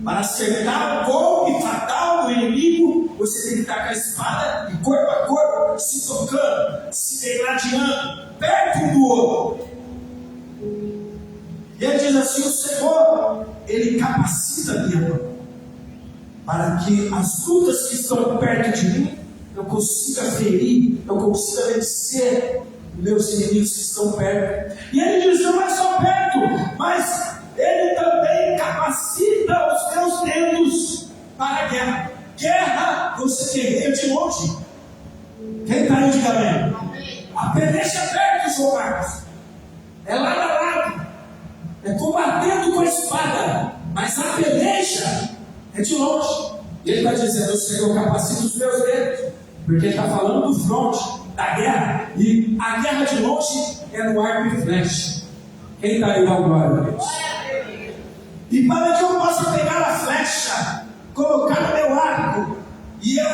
Para acertar o golpe fatal do inimigo, você tem que estar com a espada e corpo a corpo, se tocando, se degradando, perto um do outro. E ele diz assim: o Senhor, Ele capacita a minha mão, para que as lutas que estão perto de mim, eu consiga ferir, eu consiga vencer meus inimigos que estão perto. E ele diz: não é só perto, mas Ele também capacita os meus dedos para a guerra. Guerra, você guerreia de longe. Quem está aí, diga amém. A peleja é perto, João Marcos. É lado a lado. É combatendo com a espada. Mas a peleja é de longe. E ele está dizendo: o Senhor capacita os meus dedos. Porque ele está falando do fronte, da guerra. E a guerra de longe é no arco e flecha. Quem está aí, dá glória a Deus. E para que eu possa pegar a flecha, colocar no meu arco, e eu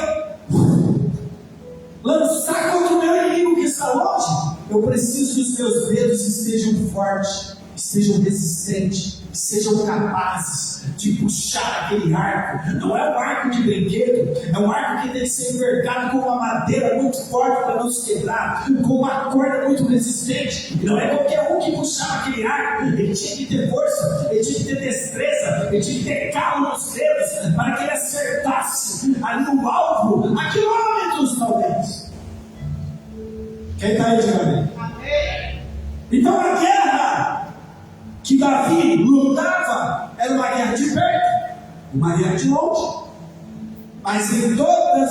lançar contra o meu inimigo que está longe, eu preciso que os meus dedos estejam fortes, estejam resistentes, sejam capazes de puxar aquele arco. Não é um arco de brinquedo, é um arco que tem que ser envergado com uma madeira muito forte para não se quebrar, com uma corda muito resistente. E não é qualquer um que puxava aquele arco. Ele tinha que ter força, ele tinha que ter destreza, ele tinha que ter calo nos dedos para que ele acertasse ali no alvo, a quilômetros talvez. Quem está aí, diga amém? Então a guerra que Davi lutava era uma guerra de perto, uma guerra de longe. Mas em todos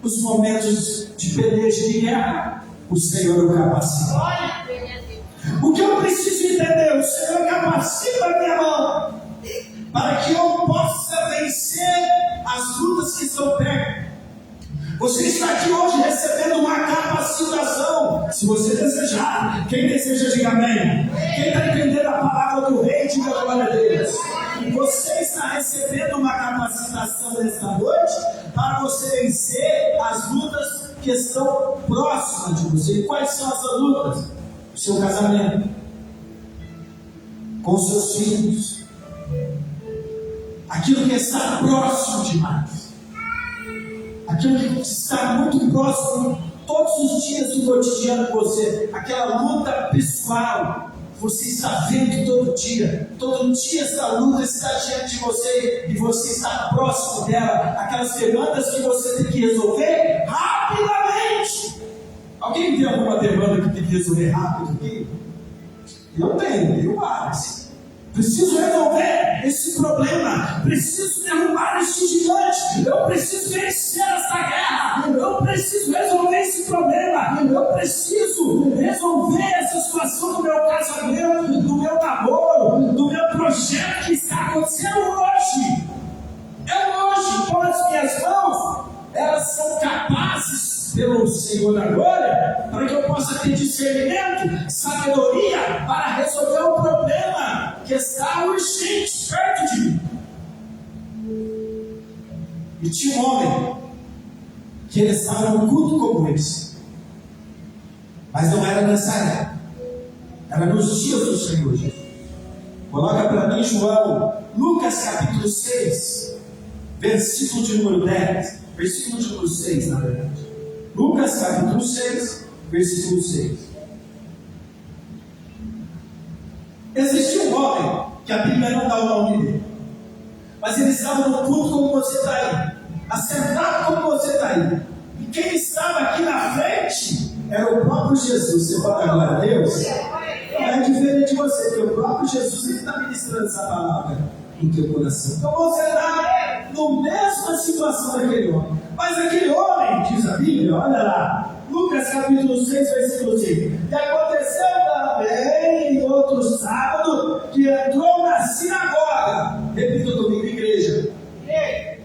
os momentos de peleja de guerra, o Senhor o capacita. O que eu preciso entender? O Senhor capacita a minha mão para que eu possa vencer as lutas que estão perto. Você está aqui hoje recebendo uma capacitação. Se você desejar, quem deseja, diga amém. Quem está entendendo a palavra do rei, diga glória a Deus. Você está recebendo uma capacitação nesta noite para você vencer as lutas que estão próximas de você. E quais são essas lutas? O seu casamento, com seus filhos, aquilo que está próximo demais. Aquilo que está muito próximo todos os dias do cotidiano de você, aquela luta pessoal, você está vendo todo dia essa luta está diante de você e você está próximo dela, aquelas demandas que você tem que resolver rapidamente. Alguém tem alguma demanda que tem que resolver rápido aqui? Eu tenho várias. Preciso resolver esse problema, preciso derrubar esse gigante, eu preciso vencer essa guerra, eu preciso resolver esse problema, eu preciso resolver essa situação do meu casamento, do meu namoro, do meu projeto que está acontecendo hoje. É hoje, então as minhas mãos, elas são capazes pelo Senhor da glória, para que eu possa ter discernimento, sabedoria para resolver o problema que está urgente perto de mim. E tinha um homem que ele estava num culto como esse, mas não era nessa época, era nos dias do Senhor Jesus. Coloca para mim João, Lucas capítulo 6, versículo de número 10, versículo de número 6 na verdade. Lucas capítulo 6, versículo 6. Existia um homem, que a Bíblia não dá o nome dele, mas ele estava no culto como você está aí, assentado como você está aí, e quem estava aqui na frente era o próprio Jesus. Você pode dar glória a Deus? Não é diferente de você, porque o próprio Jesus está ministrando essa palavra no teu coração. Então você está na mesma situação daquele homem. Mas aquele homem, diz a Bíblia, olha lá, Lucas capítulo 6, versículo 5. E aconteceu também em outro sábado que entrou na sinagoga. Repita comigo, igreja. Deixa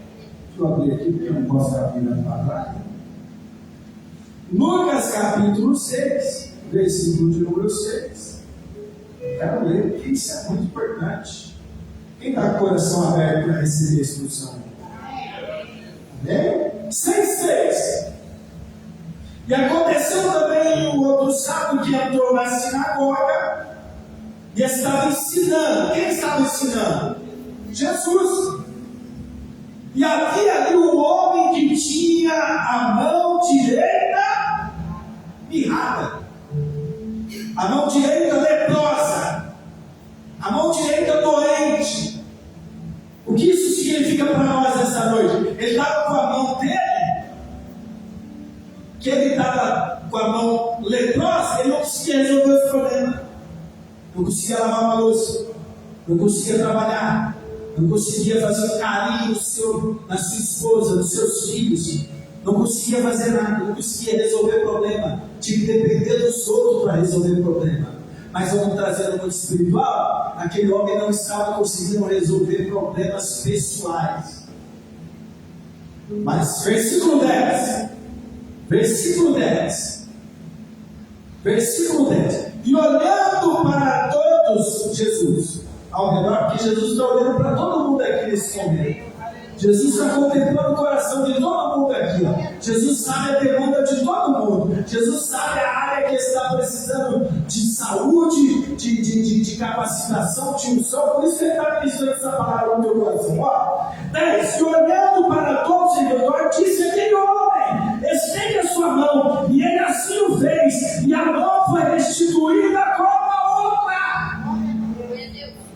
eu abrir aqui porque eu não posso abrir para trás. Lucas capítulo 6, versículo de número 6. Quero ler, porque isso é muito importante. Quem está com o coração aberto para receber a instrução? Amém? 6,6. E aconteceu também um outro sábado que entrou na sinagoga e estava ensinando. Quem estava ensinando? Jesus. E havia ali um homem que tinha a mão direita mirrada, a mão direita leprosa, a mão direita doente. O que isso significa para nós essa noite? Ele estava com a mão dele, que ele estava com a mão leprosa, ele não conseguia resolver os problemas, não conseguia lavar uma louça, não conseguia trabalhar, não conseguia fazer um carinho na sua esposa, nos seus filhos, não conseguia fazer nada, não conseguia resolver problema, tinha que depender dos outros para resolver problema. Mas vamos trazer no mundo espiritual, aquele homem não estava conseguindo resolver problemas pessoais. Mas versículo 10, e olhando para todos, Jesus, ao redor, porque Jesus está olhando para todo mundo aqui nesse momento. Jesus está contemplando o coração de todo mundo aqui. Ó. Jesus sabe a demanda de todo mundo. Jesus sabe a área que está precisando de saúde, de capacitação, de unção. Por isso que ele está ministrando essa palavra no teu coração. Ó, 10. E olhando para todos em redor, disse aquele homem: estende a sua mão. E ele assim o fez. E a mão foi restituída como a outra.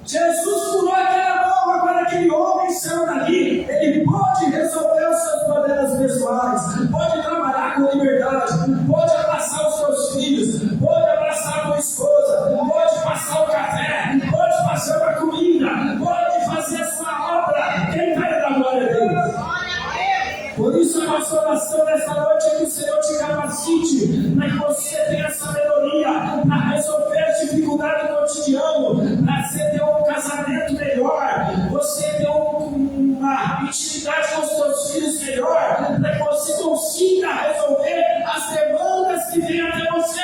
Jesus curou aquela mão. Agora aquele homem saiu dali. Ele pode resolver os seus problemas pessoais, pode trabalhar com liberdade, pode abraçar os seus filhos, pode abraçar a tua esposa, pode passar o café, pode passar a comida, pode fazer a sua obra. Quem vai dar glória a Deus? Por isso a nossa oração nessa noite é que o Senhor te capacite, para que você tenha sabedoria para resolver as dificuldades do cotidiano, para você ter um casamento melhor, você ter uma intimidade com os seus filhos melhor, para que você consiga resolver as demandas que vêm até você.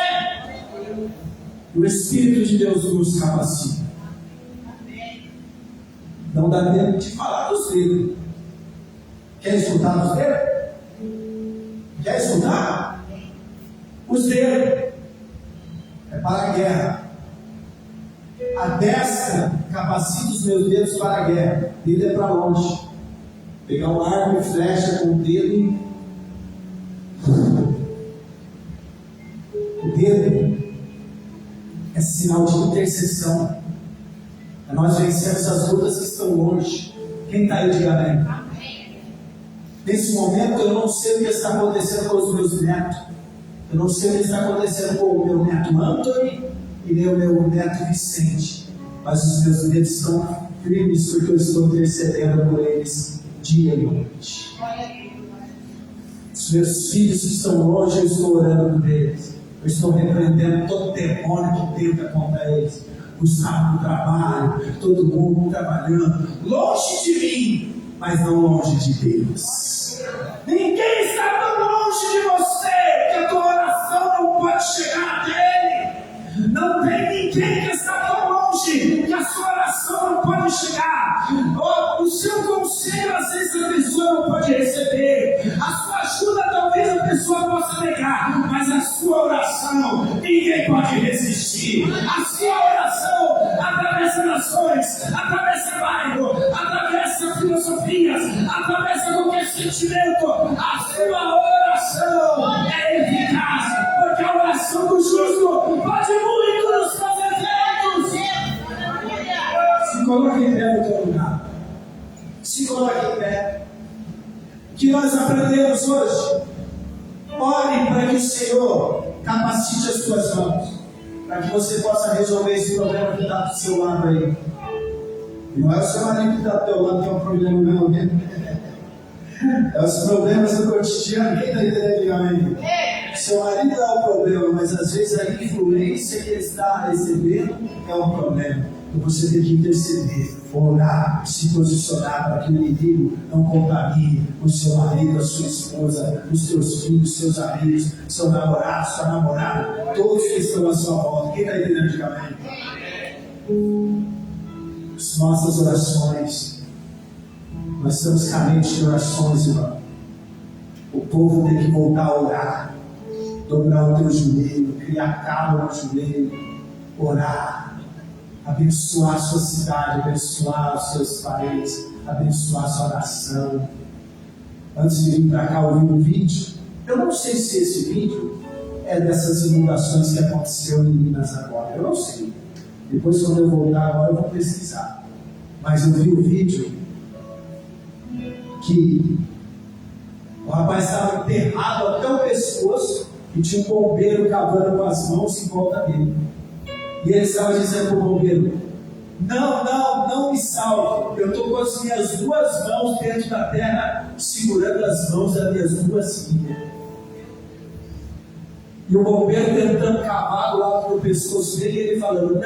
O Espírito de Deus nos capacita. Não dá tempo de falar dos dedos. Quer escutar os dedos? Quer escutar? Os dedos é para a guerra. A destra capacita os meus dedos para a guerra. Dedo é para longe. Pegar um arco e flecha com o dedo. O dedo é sinal de intercessão. Nós vencemos as lutas que estão longe. Quem está aí, diga amém. Nesse momento eu não sei o que está acontecendo com os meus netos. Eu não sei o que está acontecendo com o meu neto Anthony e o meu neto Vicente. Mas os meus dedos estão firmes porque eu estou intercedendo por eles dia e noite. Os meus filhos que estão longe, eu estou orando por eles. Eu estou repreendendo todo demônio que tenta contra eles. Gustavo no trabalho, todo mundo trabalhando, longe de mim, mas não longe de Deus. Ninguém está tão longe de você que a tua oração não pode chegar até Ele. Não tem ninguém que está tão longe que a sua oração não pode chegar. O seu conselho, às vezes, a pessoa não pode receber. A sua ajuda, talvez a pessoa possa negar, mas a sua oração, ninguém pode resistir. A sua oração atravessa nações, atravessa bairro, atravessa filosofias, atravessa qualquer sentimento. A sua oração é eficaz, porque a oração do justo pode muito nos fazer feitos. Se coloque em pé no teu lugar. Se coloque em pé. O que nós aprendemos hoje? Ore para que o Senhor capacite as tuas mãos, para que você possa resolver esse problema que está do seu lado aí. E não é o seu marido que está do teu lado que é um problema meu, né? É os problemas do cotidiano. Quem está entendendo, amém? Seu marido é o problema, mas às vezes a influência que ele está recebendo é um problema. E você tem que interceder, orar, se posicionar para que o inimigo não contamine o seu marido, a sua esposa, os seus filhos, seus amigos, seu namorado, sua namorada, todos que estão à sua volta. Quem está entendendo, amém? As nossas orações, nós estamos carentes de orações, irmão. O povo tem que voltar a orar, dobrar o teu joelho, criar calma no joelho, orar, abençoar a sua cidade, abençoar os seus parentes, abençoar a sua nação. Antes de vir para cá ouvir um vídeo, eu não sei se esse vídeo é dessas inundações que aconteceu em Minas agora, eu não sei. Depois, quando eu voltar agora, eu vou pesquisar. Mas eu vi o vídeo que o rapaz estava enterrado até o pescoço e tinha um bombeiro cavando com as mãos em volta dele. E ele estava dizendo para o bombeiro: não me salve, eu estou com as minhas duas mãos dentro da terra, segurando as mãos das minhas duas filhas. E o bombeiro tentando cavar do lado do pescoço dele, e ele falando: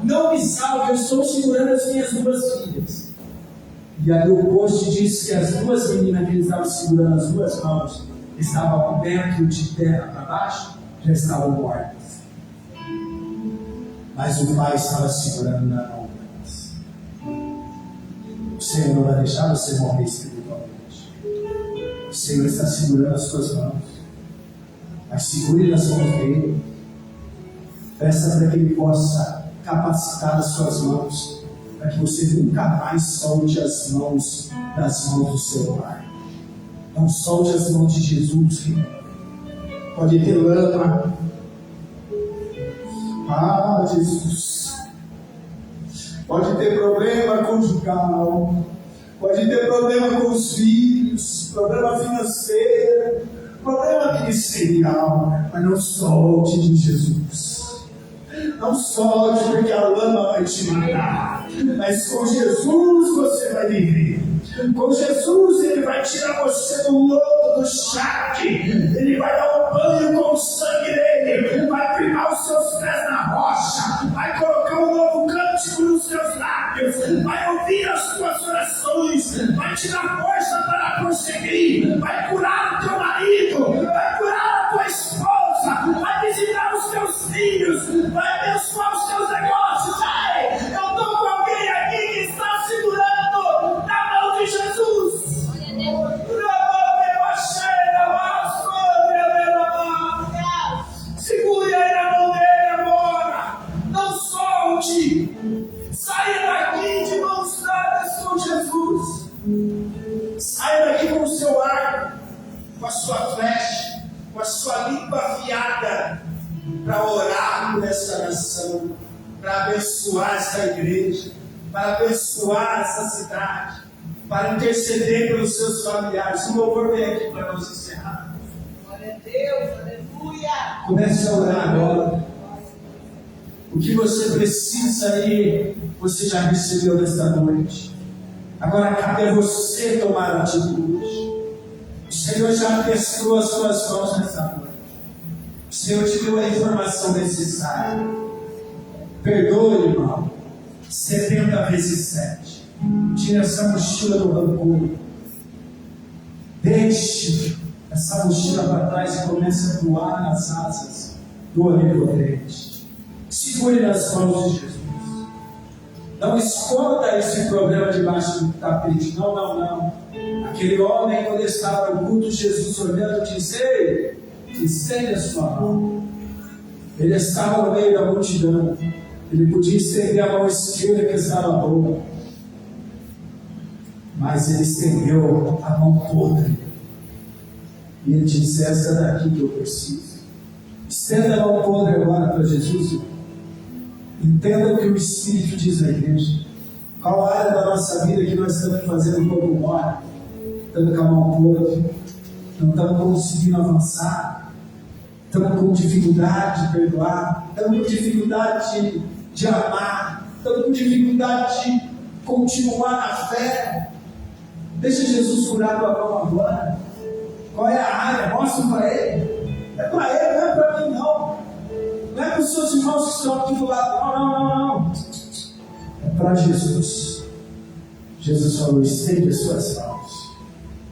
não me salve, eu estou segurando as minhas duas filhas. E aí o post disse que as duas meninas que ele estava segurando as duas mãos estavam cobertas de terra para baixo, já estavam mortas. Mas o pai estava segurando na mão. Senhor não vai deixar você morrer espiritualmente. O Senhor está segurando as suas mãos. Mas segure nas mãos dele. Peça para que ele possa capacitar as suas mãos, para que você nunca mais solte as mãos das mãos do seu Pai. Não solte as mãos de Jesus, filho. Pode ter lama. Ah, Jesus. Pode ter problema conjugal. Pode ter problema com os filhos. Problema financeiro. Problema ministerial. Mas não solte de Jesus. Não solte, porque a lama vai te matar. Mas com Jesus você vai viver. Com Jesus ele vai tirar você do lodo, do charque. Ele vai dar um banho com o sangue dele. Vai firmar os seus pés na rocha. Vai colocar um novo cântico nos seus lábios. Vai ouvir as tuas orações. Vai te dar força para prosseguir. Vai curar o teu marido. Vai curar a tua esposa. Vai visitar os teus filhos. Vai abençoar os teus negócios. Ei, eu estou com alguém aqui que está segurando na mão de Jesus. Segure aí na mão dele agora. Não solte. Saia daqui de mãos dadas com Jesus. Saia daqui com o seu arco, com a sua flecha, com a sua língua afiada, para orar por essa nação, para abençoar essa igreja, para abençoar essa cidade, para interceder pelos seus familiares. O louvor vem aqui para nós encerrar. Glória a Deus, aleluia. Comece a orar agora. O que você precisa aí, você já recebeu nesta noite. Agora cabe a você tomar atitude. O Senhor já abençoou as suas mãos nessa noite. O Senhor te deu a informação necessária. Perdoe, irmão. 70 vezes 7. Tire essa mochila do rancor. Deixe essa mochila para trás e comece a voar nas asas do onipotente. Segure nas mãos de Jesus. Não esconda esse problema debaixo do tapete. Não, não, não. Aquele homem, quando estava no culto, Jesus olhando, disse: ei, estende a sua mão. Ele estava no meio da multidão. Ele podia estender a mão esquerda que estava boa. Mas ele estendeu a mão podre. E ele disse: essa daqui que eu preciso. Estenda a mão podre agora para Jesus. Entenda o que o Espírito diz na igreja. Qual a área da nossa vida que nós estamos fazendo como hora? Estamos com a mão podre. Não estamos conseguindo avançar. Estamos com dificuldade de perdoar. Estamos com dificuldade de amar. Estamos com dificuldade de continuar na fé. Deixa Jesus curar tua mão agora. Qual é a área? Mostra para ele. É para ele, não é para mim não. Não é para os seus irmãos que estão aqui do lado. Não, não, não, não. É para Jesus. Jesus falou: estende as suas mãos.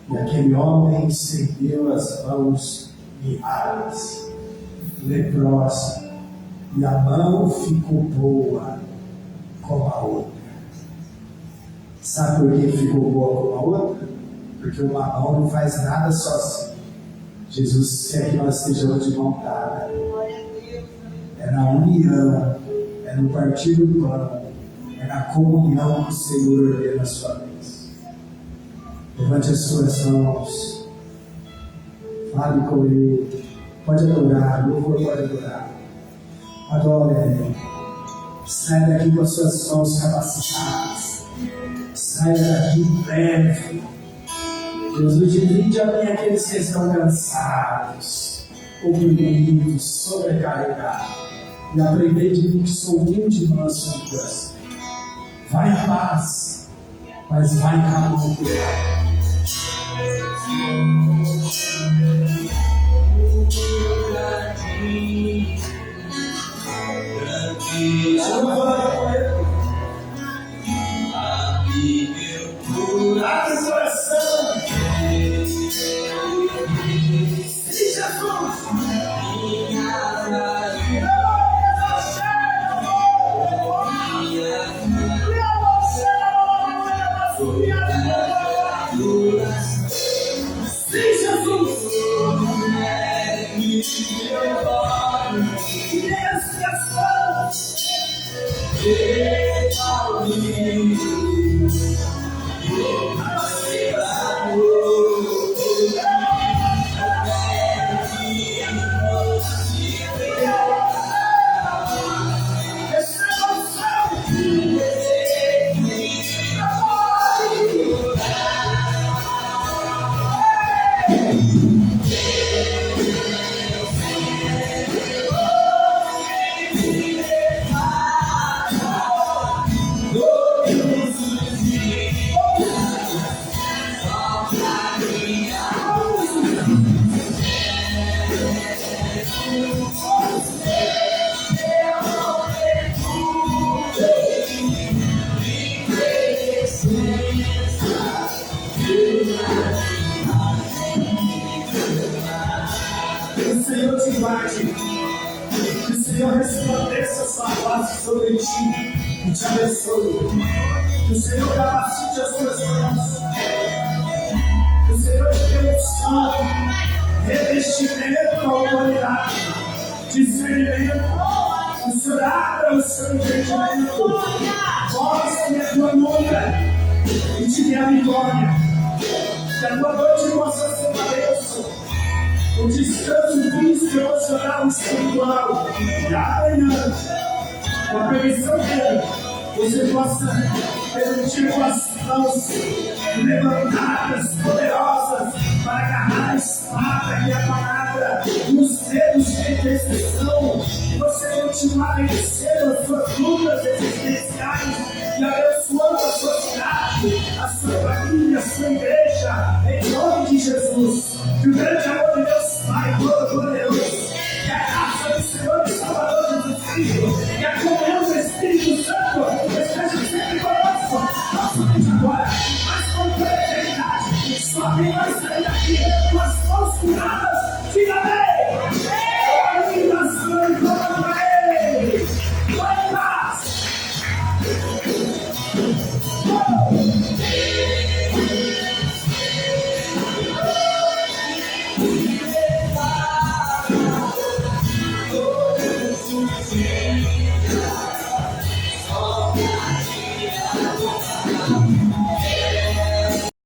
E aquele homem estendeu as mãos mirradas, leprosa, e a mão ficou boa como a outra. Sabe por que ficou boa como a outra? Porque uma mão não faz nada sozinha. Jesus quer que nós estejamos de mão dada. É na união, é no partir do pão, é na comunhão que o Senhor ordena a sua vez. Levante as suas mãos, fale com Ele, pode adorar, o louvor pode adorar. Adore a Ele. Saia daqui com as suas mãos capacitadas. Saia daqui breve. Jesus divide a mim aqueles que estão cansados, oprimidos, sobrecarregados. E aprender de mim que sou humilde e manso no coração. Vai em paz, mas vai em amor. Abre o coração. E Jesus. Yeah. O Senhor te guarde, que o Senhor resplandeça sua face sobre ti e te abençoe. Que o Senhor capacite as tuas mãos. Que o Senhor te dê unção, revestimento, autoridade, discernimento. Que o Senhor abra o seu entendimento, mostre a tua luta e te dê a vitória. Que a tua noite possa ser uma bênção. O descanso físico, emocional e espiritual. E amanhã, com a permissão dele, você possa permitir com as mãos levantadas, poderosas, para agarrar a espada e a palavra, e os dedos de intercessão, e você continuar vencendo as suas lutas existenciais e abençoando a sua cidade, a sua família, a sua igreja, em nome de Jesus. Que o grande amor de Deus Pai Todo-Poderoso, que a graça do Senhor e Salvador Jesus Cristo, e a comunhão do Espírito Santo esteja sempre conosco, não somente agora, mas com toda a eternidade. Só quem vai sair daqui com as mãos curadas, diga amém.